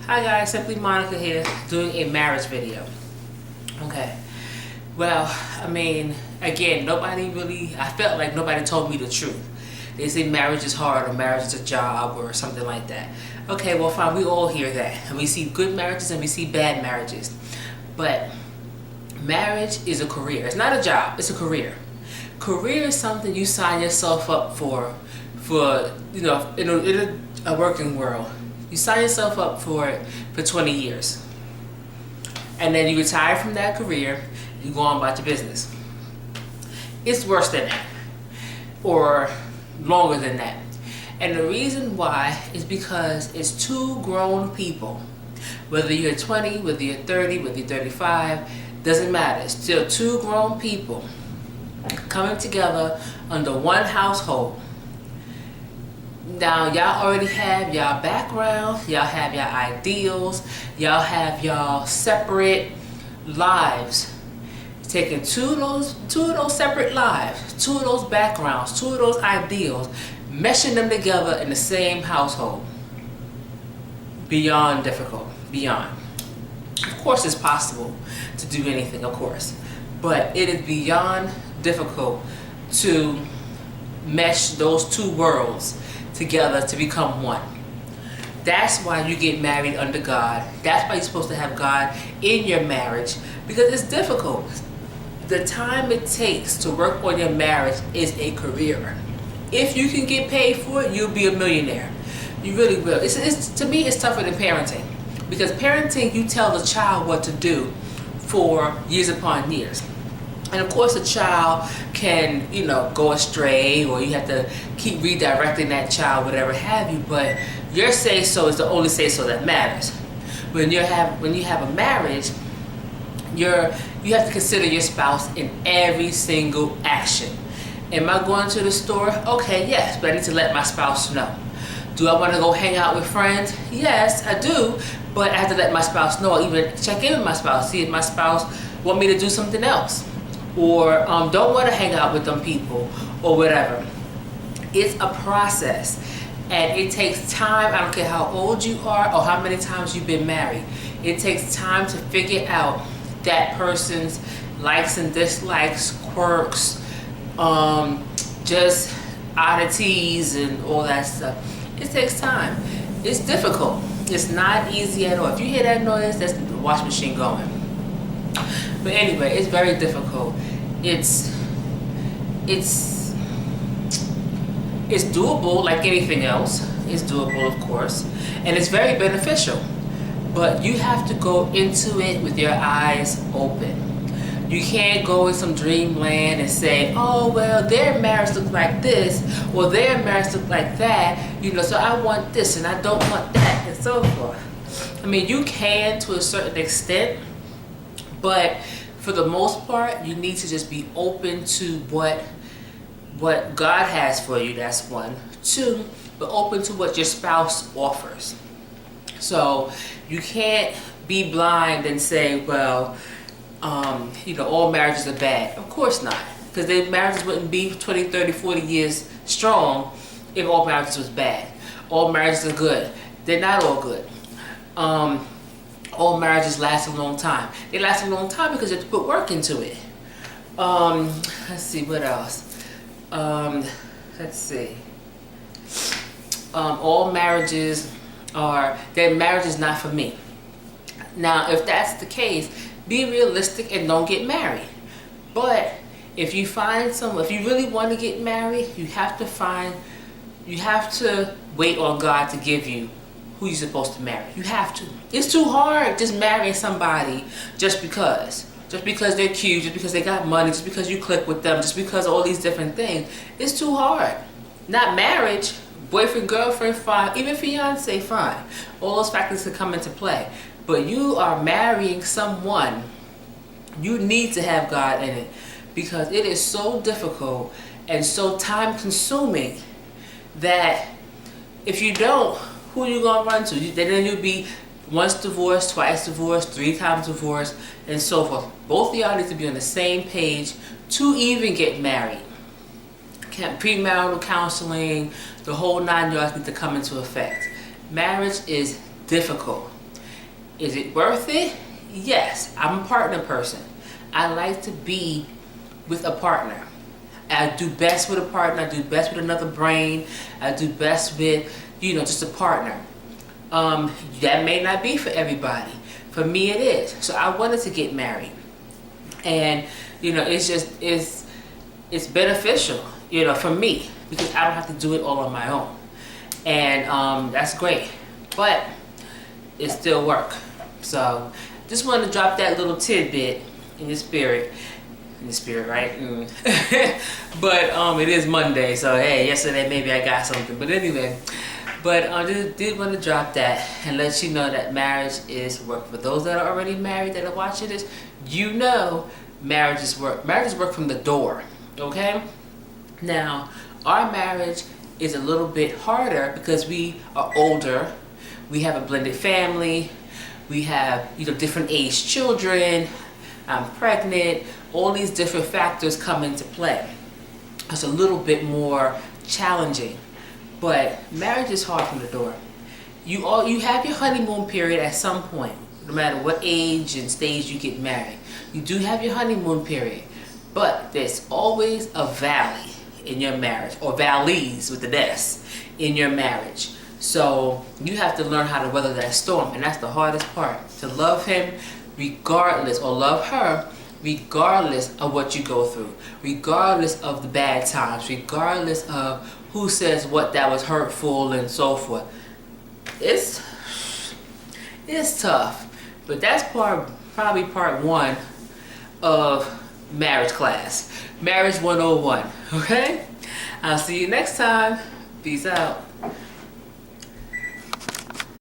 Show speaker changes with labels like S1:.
S1: Hi guys, Simply Monica here, doing a marriage video. Okay, well, again, I felt like nobody told me the truth. They say marriage is hard or marriage is a job or something like that. Okay, well fine, we all hear that. And we see good marriages and we see bad marriages. But marriage is a career. It's not a job, it's a career. Career is something you sign yourself up for in a working world. You sign yourself up for it for 20 years. And then you retire from that career, you go on about your business. It's worse than that, or longer than that. And the reason why is because it's two grown people. Whether you're 20, whether you're 30, whether you're 35, doesn't matter. It's still two grown people coming together under one household. Now y'all already have y'all background, y'all have y'all ideals, y'all have y'all separate lives. Taking two of those separate lives, two of those backgrounds, two of those ideals, meshing them together in the same household. Beyond difficult, beyond. Of course it's possible to do anything, of course, but it is beyond difficult to mesh those two worlds together to become one. That's why you get married under God. That's why you're supposed to have God in your marriage, because it's difficult. The time it takes to work on your marriage is a career. If you can get paid for it, you'll be a millionaire. You really will. To me, it's tougher than parenting, because parenting, you tell the child what to do for years upon years. And of course, a child can, go astray, or you have to keep redirecting that child, whatever have you. But your say-so is the only say-so that matters. When you have a marriage, you have to consider your spouse in every single action. Am I going to the store? Okay, yes, but I need to let my spouse know. Do I want to go hang out with friends? Yes, I do, but I have to let my spouse know. Even check in with my spouse, see if my spouse want me to do something else, or don't want to hang out with them people, or whatever. It's a process, and it takes time. I don't care how old you are or how many times you've been married. It takes time to figure out that person's likes and dislikes, quirks, just oddities and all that stuff. It takes time. It's difficult. It's not easy at all. If you hear that noise, that's the washing machine going. But anyway, it's very difficult. It's doable like anything else. It's doable, of course, and it's very beneficial. But you have to go into it with your eyes open. You can't go in some dreamland and say, oh, well, their marriage looked like this, or their marriage looked like that, so I want this and I don't want that, and so forth. You can to a certain extent, but for the most part, you need to just be open to what God has for you. That's one. Two, but open to what your spouse offers. So you can't be blind and say, well, all marriages are bad. Of course not, because their marriages wouldn't be 20, 30, 40 years strong if all marriages was bad. All marriages are good. They're not all good. All marriages last a long time. They last a long time because you have to put work into it. Let's see, what else? All marriages their marriage is not for me. Now, if that's the case, be realistic and don't get married. But if you really want to get married, you have to wait on God to give you who you're supposed to marry. You have to. It's too hard just marrying somebody just because they're cute, just because they got money, just because you click with them, just because all these different things. It's too hard. Not marriage, boyfriend, girlfriend, fine, even fiance, fine. All those factors can come into play. But you are marrying someone, you need to have God in it, because it is so difficult and so time consuming that if you don't, who you gonna run to? Then you'll be once divorced, twice divorced, 3 times divorced, and so forth. Both of y'all need to be on the same page to even get married. Premarital counseling, the whole 9 yards need to come into effect. Marriage is difficult. Is it worth it? Yes. I'm a partner person. I like to be with a partner. I do best with a partner. I do best with another brain. I do best with, just a partner. That may not be for everybody. For me, it is. So I wanted to get married, and it's beneficial, for me, because I don't have to do it all on my own, and that's great. But it still work. So just wanted to drop that little tidbit in your spirit. In the spirit, right? But it is Monday, so hey, yesterday maybe I got something. But anyway, I did want to drop that and let you know that marriage is work. For those that are already married that are watching this, marriage is work. Marriage is work from the door, okay? Now, our marriage is a little bit harder because we are older. We have a blended family. We have, different age children. I'm pregnant. All these different factors come into play. It's a little bit more challenging, but marriage is hard from the door. You have your honeymoon period at some point, no matter what age and stage you get married. You do have your honeymoon period, but there's always a valley in your marriage, or valleys with the S in your marriage. So you have to learn how to weather that storm, and that's the hardest part. To love him regardless, or love her regardless of what you go through, regardless of the bad times, regardless of who says what that was hurtful and so forth. It's tough, but that's probably part one of marriage class, marriage 101. Okay, I'll see you next time. Peace out.